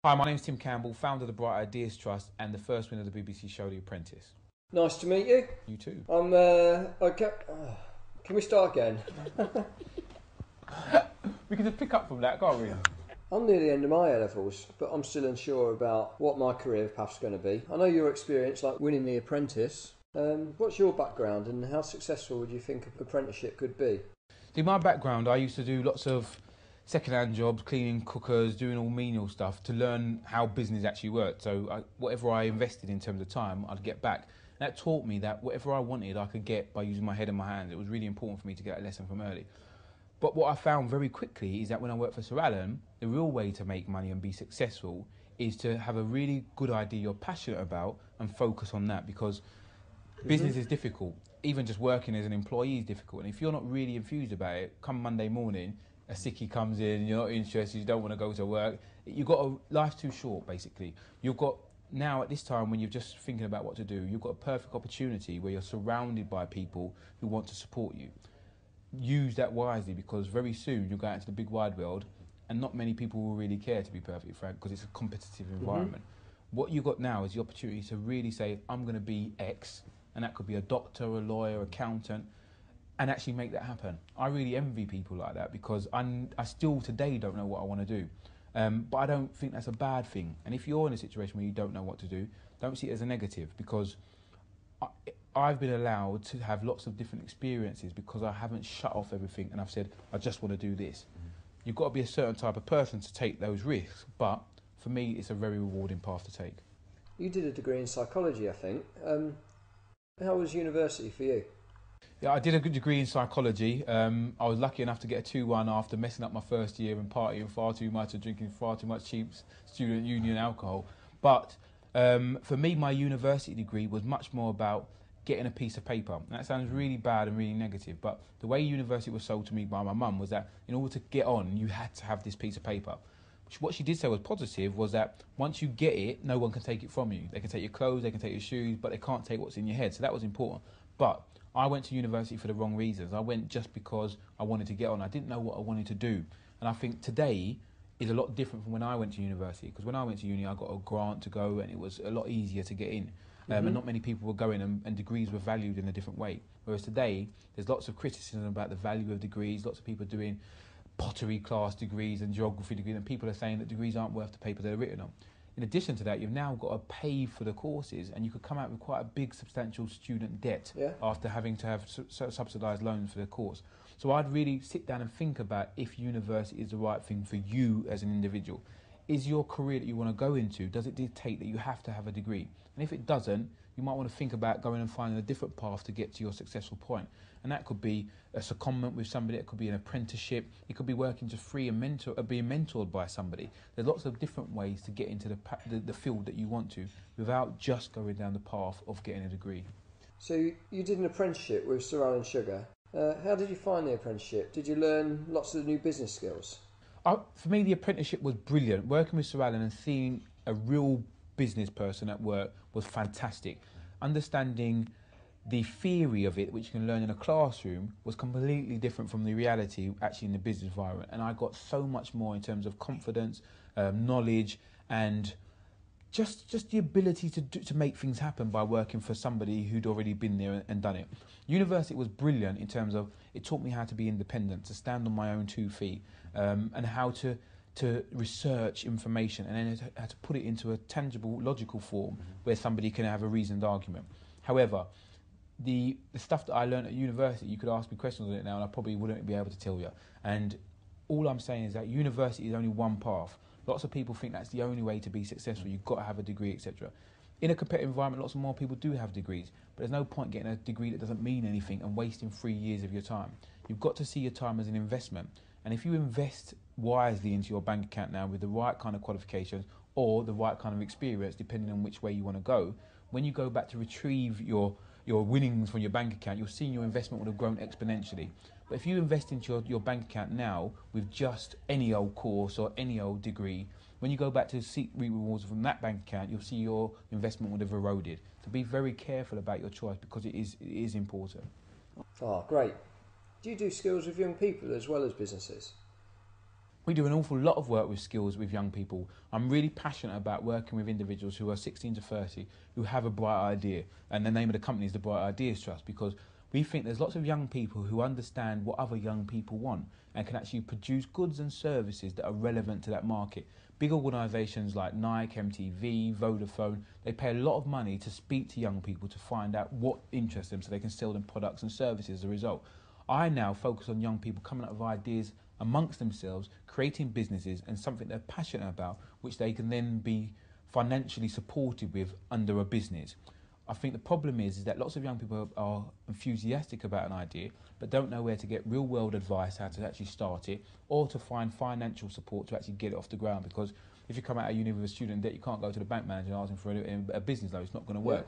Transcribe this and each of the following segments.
Hi, my name's Tim Campbell, founder of the Bright Ideas Trust and the first winner of the BBC show The Apprentice. Nice to meet you. You too. Can we start again? We can just pick up from that, can't we? I'm near the end of my A-levels, but I'm still unsure about what my career path's going to be. I know your experience, like winning The Apprentice. What's your background and how successful would you think an apprenticeship could be? See, my background, I used to do lots of second-hand jobs, cleaning cookers, doing all menial stuff to learn how business actually worked. So whatever I invested in terms of time, I'd get back. That taught me that whatever I wanted, I could get by using my head and my hands. It was really important for me to get that lesson from early. But what I found very quickly is that when I worked for Sir Alan, the real way to make money and be successful is to have a really good idea you're passionate about and focus on that, because business is difficult. Even just working as an employee is difficult. And if you're not really enthused about it, come Monday morning, a sickie comes in, you're not interested, you don't want to go to work. Life's too short, basically. You've got, now at this time when you're just thinking about what to do, you've got a perfect opportunity where you're surrounded by people who want to support you. Use that wisely, because very soon you'll go out into the big wide world and not many people will really care, to be perfectly frank, because it's a competitive environment. What you've got now is the opportunity to really say, I'm going to be X, and that could be a doctor, a lawyer, accountant, and actually make that happen. I really envy people like that, because I still today don't know what I want to do. But I don't think that's a bad thing. And if you're in a situation where you don't know what to do, don't see it as a negative, because I've been allowed to have lots of different experiences because I haven't shut off everything and I've said, I just want to do this. You've got to be a certain type of person to take those risks, but for me, it's a very rewarding path to take. You did a degree in psychology, I think. How was university for you? Yeah, I did a good degree in psychology. I was lucky enough to get a 2-1 after messing up my first year and partying far too much and drinking far too much cheap student union alcohol. But for me, my university degree was much more about getting a piece of paper. And that sounds really bad and really negative, but the way university was sold to me by my mum was that in order to get on, you had to have this piece of paper. What she did say was positive was that once you get it, no one can take it from you. They can take your clothes, they can take your shoes, but they can't take what's in your head. So that was important. But I went to university for the wrong reasons. I went just because I wanted to get on. I didn't know what I wanted to do. And I think today is a lot different from when I went to university, because when I went to uni, I got a grant to go and it was a lot easier to get in. And not many people were going, and degrees were valued in a different way. Whereas today, there's lots of criticism about the value of degrees, lots of people doing pottery class degrees and geography degrees, and people are saying that degrees aren't worth the paper they're written on. In addition to that, you've now got to pay for the courses, and you could come out with quite a big substantial student debt after having to have subsidised loans for the course. So I'd really sit down and think about if university is the right thing for you as an individual. Is your career that you want to go into, does it dictate that you have to have a degree? And if it doesn't, you might want to think about going and finding a different path to get to your successful point. And that could be a secondment with somebody, it could be an apprenticeship, it could be working just free and being mentored by somebody. There's lots of different ways to get into the field that you want to without just going down the path of getting a degree. So you did an apprenticeship with Sir Alan Sugar. How did you find the apprenticeship? Did you learn lots of new business skills? For me, the apprenticeship was brilliant. Working with Sir Alan and seeing a real business person at work was fantastic. Understanding the theory of it, which you can learn in a classroom, was completely different from the reality actually in the business environment. And I got so much more in terms of confidence, knowledge, and just the ability to make things happen by working for somebody who'd already been there and done it. University was brilliant in terms of it taught me how to be independent, to stand on my own 2 feet, and how to research information and then how to put it into a tangible, logical form where somebody can have a reasoned argument. However, the stuff that I learned at university, you could ask me questions on it now and I probably wouldn't be able to tell you. And all I'm saying is that university is only one path. Lots of people think that's the only way to be successful. You've got to have a degree, etc. In a competitive environment, lots of more people do have degrees, but there's no point getting a degree that doesn't mean anything and wasting 3 years of your time. You've got to see your time as an investment. And if you invest wisely into your bank account now with the right kind of qualifications or the right kind of experience, depending on which way you want to go, when you go back to retrieve your winnings from your bank account, you'll see your investment would have grown exponentially. But if you invest into your bank account now with just any old course or any old degree, when you go back to seek rewards from that bank account, you'll see your investment would have eroded. So be very careful about your choice, because it is important. Oh, great. Do you do skills with young people as well as businesses? We do an awful lot of work with skills with young people. I'm really passionate about working with individuals who are 16 to 30 who have a bright idea, and the name of the company is the Bright Ideas Trust, because we think there's lots of young people who understand what other young people want and can actually produce goods and services that are relevant to that market. Big organisations like Nike, MTV, Vodafone, they pay a lot of money to speak to young people to find out what interests them so they can sell them products and services as a result. I now focus on young people coming up with ideas amongst themselves, creating businesses and something they're passionate about, which they can then be financially supported with under a business. I think the problem is that lots of young people are enthusiastic about an idea but don't know where to get real world advice how to actually start it, or to find financial support to actually get it off the ground, because if you come out of uni with a student debt, you can't go to the bank manager and ask him for a business loan. It's not going to work.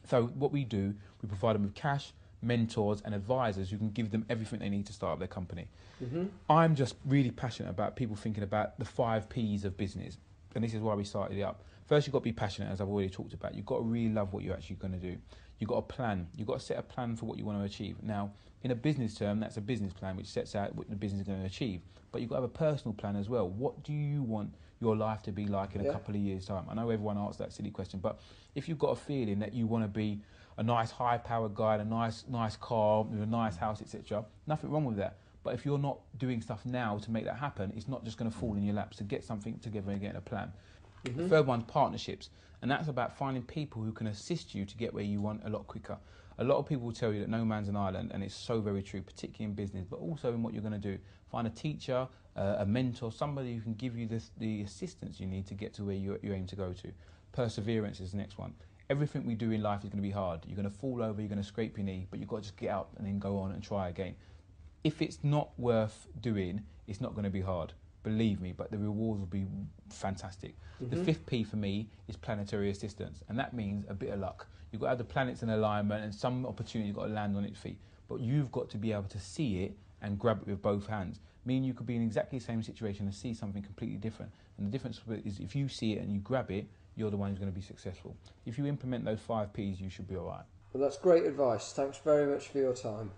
So what we do, we provide them with cash, mentors and advisors who can give them everything they need to start up their company. I'm just really passionate about people thinking about the 5 Ps of business, and this is why we started it up. First, you've got to be passionate, as I've already talked about. You've got to really love what you're actually going to do. You've got a plan. You've got to set a plan for what you want to achieve. Now, in a business term, that's a business plan which sets out what the business is going to achieve. But you've got to have a personal plan as well. What do you want your life to be like in a couple of years' time? I know everyone asks that silly question, but if you've got a feeling that you want to be a nice high-powered guy, a nice car, with a nice house, etc., nothing wrong with that. But if you're not doing stuff now to make that happen, it's not just going to fall in your lap. So get something together and get a plan. The third one's partnerships, and that's about finding people who can assist you to get where you want a lot quicker. A lot of people will tell you that no man's an island, and it's so very true, particularly in business, but also in what you're going to do. Find a teacher, a mentor, somebody who can give you the assistance you need to get to where you aim to go to. Perseverance is the next one. Everything we do in life is going to be hard. You're going to fall over, you're going to scrape your knee, but you've got to just get up and then go on and try again. If it's not worth doing, it's not going to be hard. Believe me, but the rewards will be fantastic. The 5th P for me is planetary assistance, and that means a bit of luck. You've got to have the planets in alignment, and some opportunity you've got to land on its feet. But you've got to be able to see it and grab it with both hands. Meaning you could be in exactly the same situation and see something completely different. And the difference is if you see it and you grab it, you're the one who's going to be successful. If you implement those 5 Ps, you should be all right. Well, that's great advice. Thanks very much for your time.